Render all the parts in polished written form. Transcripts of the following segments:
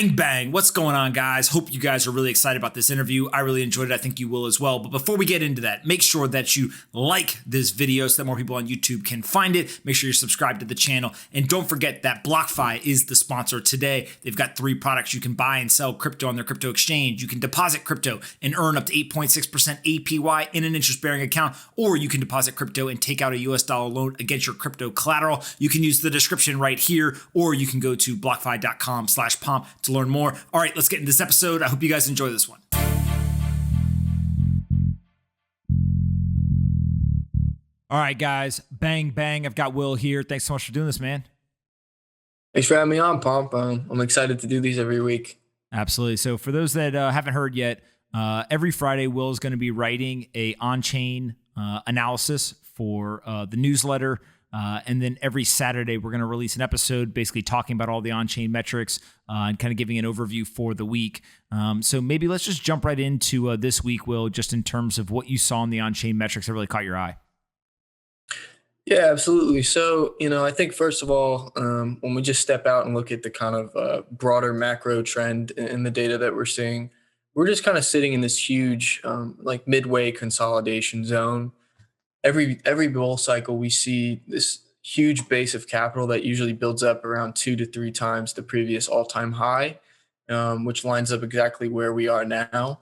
Bang, bang. What's going on, guys? Hope you guys are really excited about this interview. I really enjoyed it. I think you will as well. But before we get into that, make sure that you like this video so that more people on YouTube can find it. Make sure you're subscribed to the channel. And don't forget that BlockFi is the sponsor today. They've got 3 products you can buy and sell crypto on their crypto exchange. You can deposit crypto and earn up to 8.6% APY in an interest-bearing account, or you can deposit crypto and take out a US dollar loan against your crypto collateral. You can use the description right here, or you can go to blockfi.com/pomp to learn more. All right, let's get into this episode. I hope you guys enjoy this one. All right, guys, bang, bang. I've got Will here. Thanks so much for doing this, man. Thanks for having me on, Pomp. I'm excited to do these every week. Absolutely. So for those that haven't heard yet, every Friday, Will is going to be writing a on-chain analysis for the newsletter. And then every Saturday, we're going to release an episode basically talking about all the on-chain metrics and kind of giving an overview for the week. So maybe let's just jump right into this week, Will, just in terms of what you saw in the on-chain metrics that really caught your eye. Yeah, absolutely. So, I think first of all, when we just step out and look at the kind of broader macro trend in the data that we're seeing, we're just kind of sitting in this huge like midway consolidation zone. Every bull cycle, we see this huge base of capital that usually builds up around 2 to 3 times the previous all-time high, which lines up exactly where we are now.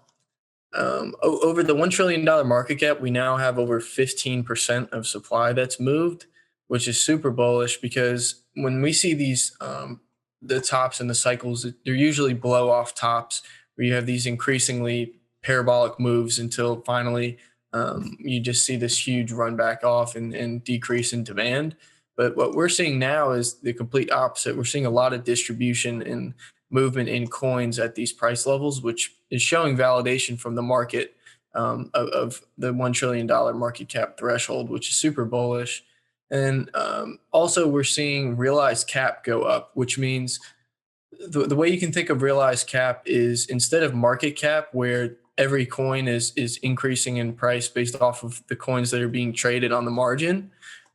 Over the $1 trillion market cap, we now have over 15% of supply that's moved, which is super bullish because when we see these, the tops and the cycles, they're usually blow off tops where you have these increasingly parabolic moves until finally you just see this huge run back off and decrease in demand. But what we're seeing now is the complete opposite. We're seeing a lot of distribution and movement in coins at these price levels, which is showing validation from the market of the $1 trillion market cap threshold, which is super bullish. And also we're seeing realized cap go up, which means the way you can think of realized cap is instead of market cap, where every coin is increasing in price based off of the coins that are being traded on the margin.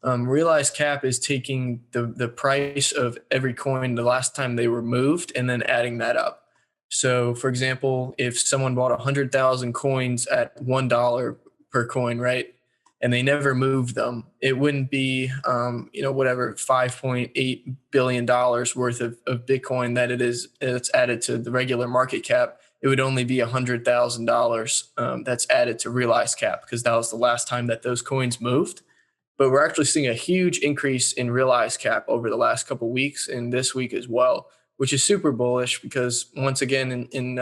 Realized cap is taking the price of every coin the last time they were moved and then adding that up. So, for example, if someone bought 100,000 coins at $1 per coin, right, and they never moved them, it wouldn't be, whatever, $5.8 billion worth of Bitcoin that it's added to the regular market cap. It would only be $100,000 that's added to realized cap because that was the last time that those coins moved. But we're actually seeing a huge increase in realized cap over the last couple of weeks and this week as well, which is super bullish because once again, in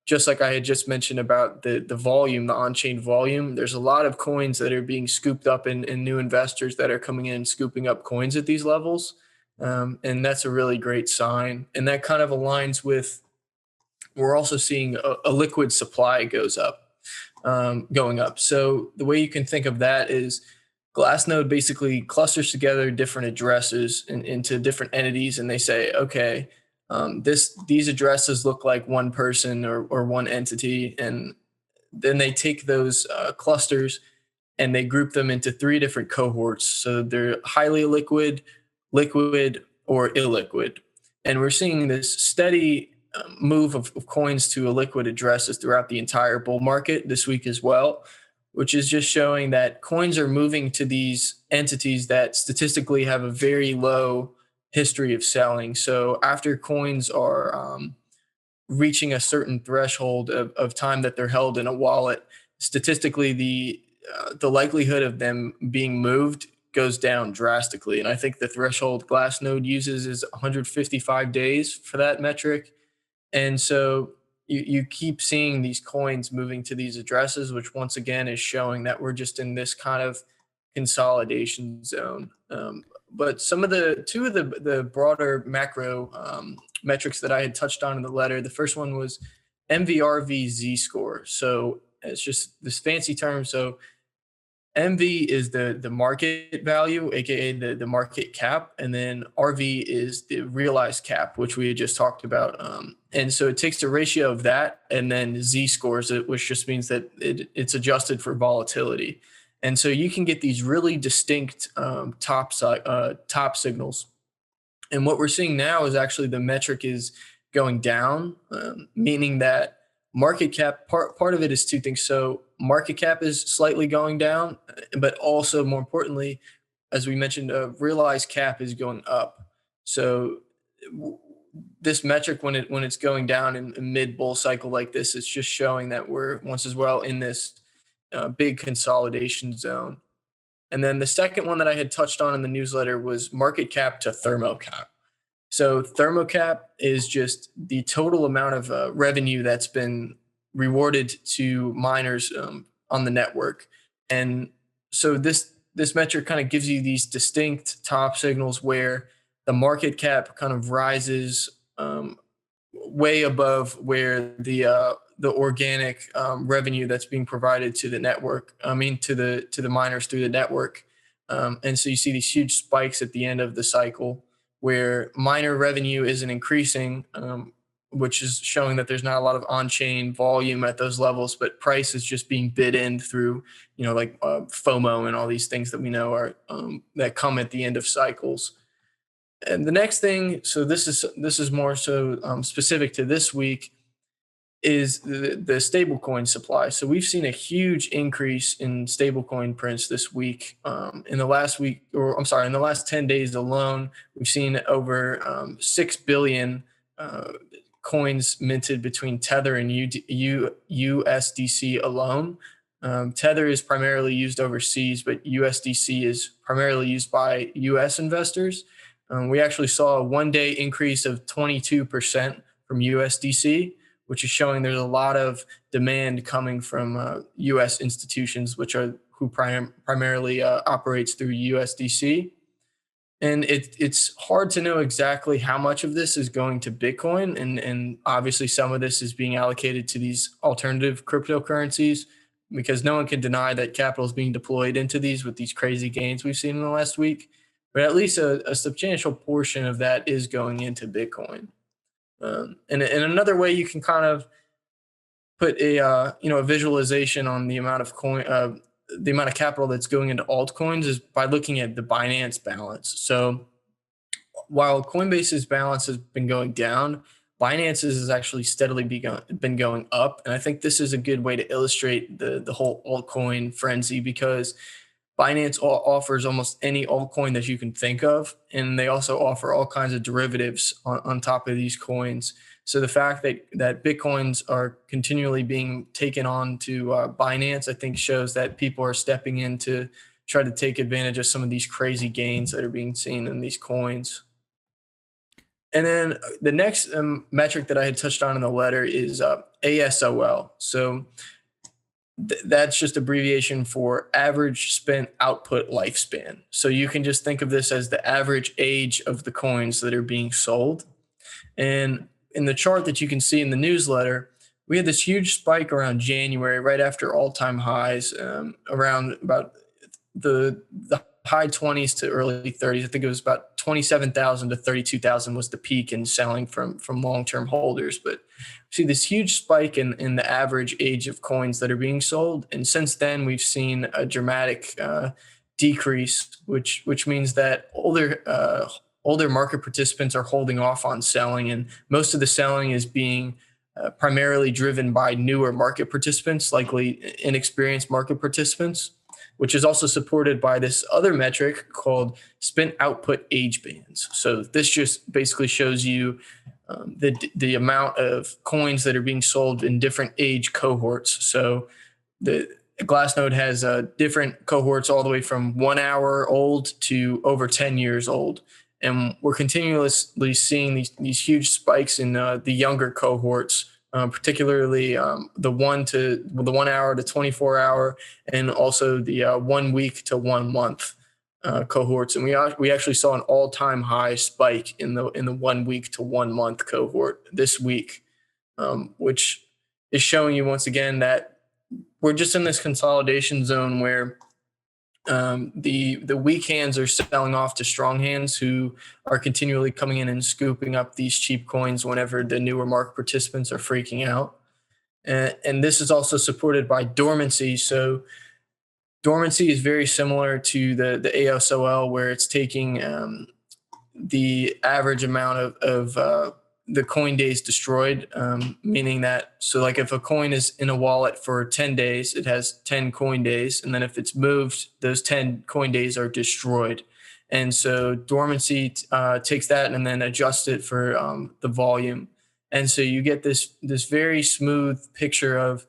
just like I had just mentioned about the volume, the on-chain volume, there's a lot of coins that are being scooped up and new investors that are coming in and scooping up coins at these levels. And that's a really great sign. And that kind of aligns with we're also seeing a liquid supply going up. So the way you can think of that is Glassnode basically clusters together different addresses into different entities, and they say, okay, these addresses look like one person or one entity, and then they take those clusters and they group them into 3 different cohorts. So they're highly liquid, liquid, or illiquid, and we're seeing this steady move of coins to illiquid addresses throughout the entire bull market this week as well, which is just showing that coins are moving to these entities that statistically have a very low history of selling. So after coins are reaching a certain threshold of time that they're held in a wallet, statistically the likelihood of them being moved goes down drastically. And I think the threshold Glassnode uses is 155 days for that metric. And so you keep seeing these coins moving to these addresses, which once again is showing that we're just in this kind of consolidation zone. But two of the broader macro metrics that I had touched on in the letter, the first one was MVRV Z-score. So it's just this fancy term. So MV is the market value, aka the market cap, and then RV is the realized cap, which we had just talked about. And so it takes the ratio of that, and then Z scores it, which just means that it's adjusted for volatility. And so you can get these really distinct top signals. And what we're seeing now is actually the metric is going down, meaning that market cap, part of it is two things. So market cap is slightly going down, but also more importantly, as we mentioned, realized cap is going up. So this metric, when it's going down in a mid bull cycle like this, it's just showing that we're once as well in this big consolidation zone. And then the second one that I had touched on in the newsletter was market cap to thermocap. So thermocap is just the total amount of revenue that's been rewarded to miners on the network. And so this metric kind of gives you these distinct top signals where the market cap kind of rises way above where the organic revenue that's being provided to the network. I mean, to the miners through the network. And so you see these huge spikes at the end of the cycle where miner revenue isn't increasing, which is showing that there's not a lot of on-chain volume at those levels, but price is just being bid in through, like FOMO and all these things that we know are that come at the end of cycles. And the next thing, so this is more so specific to this week, is the stablecoin supply. So we've seen a huge increase in stablecoin prints this week. In the last 10 days alone, we've seen over 6 billion coins minted between Tether and USDC alone. Tether is primarily used overseas, but USDC is primarily used by US investors. We actually saw a one-day increase of 22% from USDC, which is showing there's a lot of demand coming from U.S. institutions, who primarily operates through USDC. And it's hard to know exactly how much of this is going to Bitcoin, and obviously some of this is being allocated to these alternative cryptocurrencies, because no one can deny that capital is being deployed into these with these crazy gains we've seen in the last week. But at least a substantial portion of that is going into Bitcoin. And another way you can kind of put a visualization on the amount of the amount of capital that's going into altcoins is by looking at the Binance balance. So while Coinbase's balance has been going down, Binance's has actually steadily been going up. And I think this is a good way to illustrate the whole altcoin frenzy, because Binance offers almost any altcoin that you can think of, and they also offer all kinds of derivatives on top of these coins. So the fact that Bitcoins are continually being taken on to Binance, I think shows that people are stepping in to try to take advantage of some of these crazy gains that are being seen in these coins. And then the next metric that I had touched on in the letter is ASOL. So that's just abbreviation for average spent output lifespan. So you can just think of this as the average age of the coins that are being sold. And in the chart that you can see in the newsletter, we had this huge spike around January, right after all-time highs, around about the high 20s to early 30s. I think it was about 27,000 to 32,000 was the peak in selling from long-term holders. But see this huge spike in the average age of coins that are being sold. And since then, we've seen a dramatic decrease, which means that older market participants are holding off on selling. And most of the selling is being primarily driven by newer market participants, likely inexperienced market participants, which is also supported by this other metric called spent output age bands. So this just basically shows you the amount of coins that are being sold in different age cohorts. So the Glassnode has different cohorts all the way from 1 hour old to over 10 years old. And we're continuously seeing these huge spikes in the younger cohorts, particularly the 1 hour to 24 hour, and also the 1 week to 1 month cohorts. And we actually saw an all-time high spike in the 1 week to 1 month cohort this week, which is showing you once again that we're just in this consolidation zone where the weak hands are selling off to strong hands, who are continually coming in and scooping up these cheap coins whenever the newer market participants are freaking out. And this is also supported by dormancy. So dormancy is very similar to the ASOL, where it's taking the average amount of the coin days destroyed, meaning that, so like if a coin is in a wallet for 10 days, it has 10 coin days. And then if it's moved, those 10 coin days are destroyed. And so dormancy takes that and then adjusts it for the volume. And so you get this very smooth picture of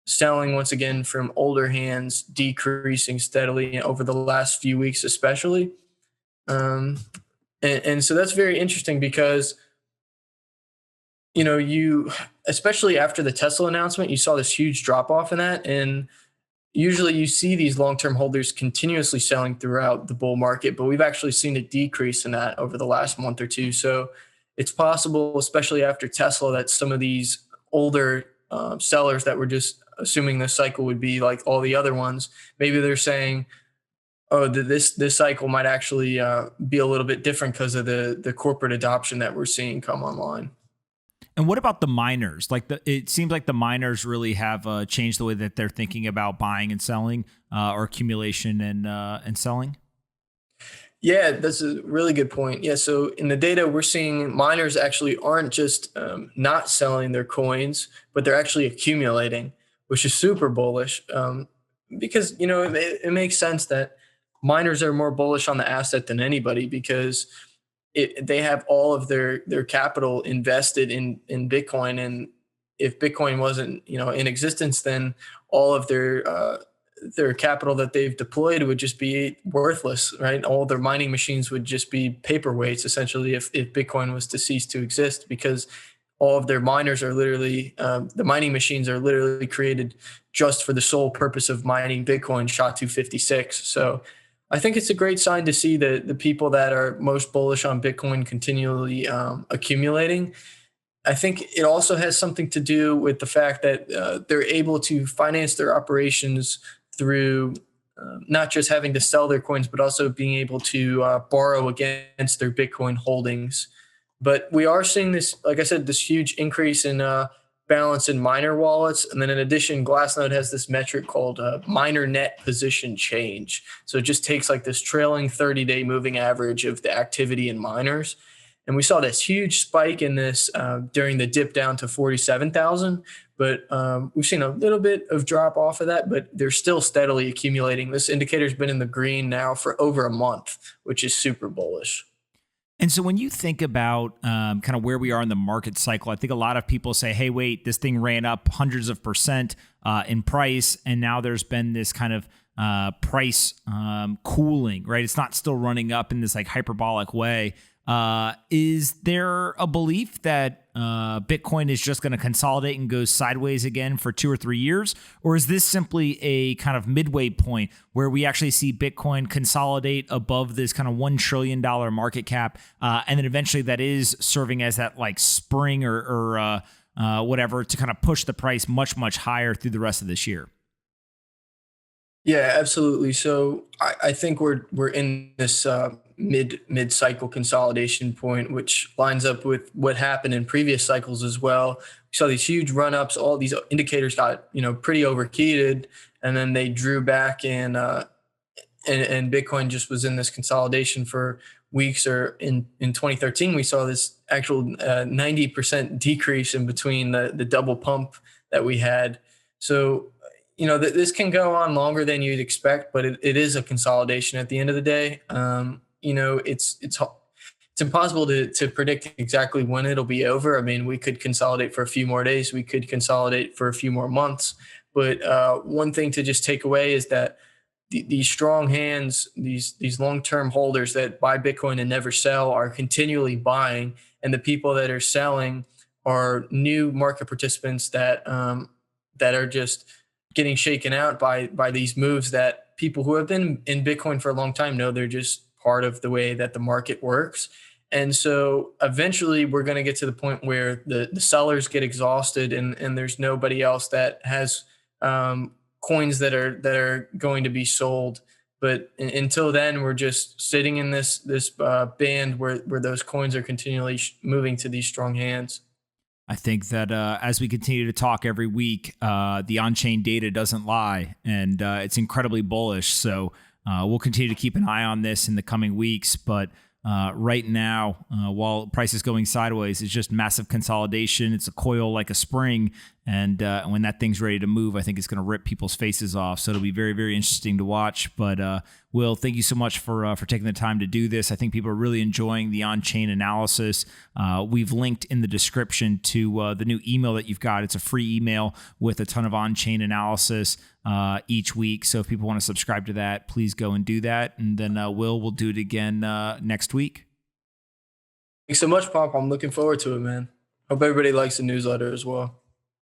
selling once again from older hands decreasing steadily over the last few weeks, especially. And so that's very interesting because, you, especially after the Tesla announcement, you saw this huge drop off in that. And usually you see these long-term holders continuously selling throughout the bull market, but we've actually seen a decrease in that over the last month or two. So it's possible, especially after Tesla, that some of these older sellers that were just assuming this cycle would be like all the other ones, maybe they're saying, oh, this cycle might actually be a little bit different because of the corporate adoption that we're seeing come online. And what about the miners? It seems like the miners really have changed the way that they're thinking about buying and selling, or accumulation and selling. Yeah, that's a really good point. Yeah, so in the data, we're seeing miners actually aren't just not selling their coins, but they're actually accumulating, which is super bullish. Because it makes sense that miners are more bullish on the asset than anybody because they have all of their capital invested in Bitcoin, and if Bitcoin wasn't in existence, then all of their capital that they've deployed would just be worthless, right? All their mining machines would just be paperweights essentially if Bitcoin was to cease to exist, because all of their miners are literally the mining machines are literally created just for the sole purpose of mining Bitcoin SHA-256. So I think it's a great sign to see the people that are most bullish on Bitcoin continually accumulating. I think it also has something to do with the fact that they're able to finance their operations through not just having to sell their coins, but also being able to borrow against their Bitcoin holdings. But we are seeing this, like I said, this huge increase in balance in miner wallets. And then in addition, Glassnode has this metric called miner net position change. So it just takes like this trailing 30-day moving average of the activity in miners. And we saw this huge spike in this during the dip down to 47,000. But we've seen a little bit of drop off of that, but they're still steadily accumulating. This indicator's been in the green now for over a month, which is super bullish. And so when you think about kind of where we are in the market cycle, I think a lot of people say, hey, wait, this thing ran up hundreds of percent in price, and now there's been this kind of price cooling, right? It's not still running up in this like hyperbolic way. Is there a belief that Bitcoin is just going to consolidate and go sideways again for 2 or 3 years? Or is this simply a kind of midway point where we actually see Bitcoin consolidate above this kind of $1 trillion market cap? And then eventually that is serving as that like spring or whatever to kind of push the price much, much higher through the rest of this year? Yeah, absolutely. So I think we're in this mid cycle consolidation point, which lines up with what happened in previous cycles as well. We saw these huge run ups. All these indicators got pretty overheated, and then they drew back, and Bitcoin just was in this consolidation for weeks. Or in 2013, we saw this actual 90% decrease in between the double pump that we had. So this can go on longer than you'd expect, but it is a consolidation at the end of the day. It's impossible to predict exactly when it'll be over. I mean, we could consolidate for a few more days. We could consolidate for a few more months. But one thing to just take away is that these strong hands, these long-term holders that buy Bitcoin and never sell are continually buying. And the people that are selling are new market participants that are just getting shaken out by these moves that people who have been in Bitcoin for a long time know they're just part of the way that the market works. And so eventually we're going to get to the point where the sellers get exhausted and there's nobody else that has coins that are going to be sold. But until then, we're just sitting in this band where those coins are continually moving to these strong hands. I think that as we continue to talk every week, the on-chain data doesn't lie, and it's incredibly bullish. So we'll continue to keep an eye on this in the coming weeks. But right now, while price is going sideways, it's just massive consolidation. It's a coil like a spring. And when that thing's ready to move, I think it's going to rip people's faces off. So it'll be very, very interesting to watch. But Will, thank you so much for taking the time to do this. I think people are really enjoying the on-chain analysis. We've linked in the description to the new email that you've got. It's a free email with a ton of on-chain analysis each week. So if people want to subscribe to that, please go and do that. And then we'll do it again next week. Thanks so much, Pomp. I'm looking forward to it, man. Hope everybody likes the newsletter as well.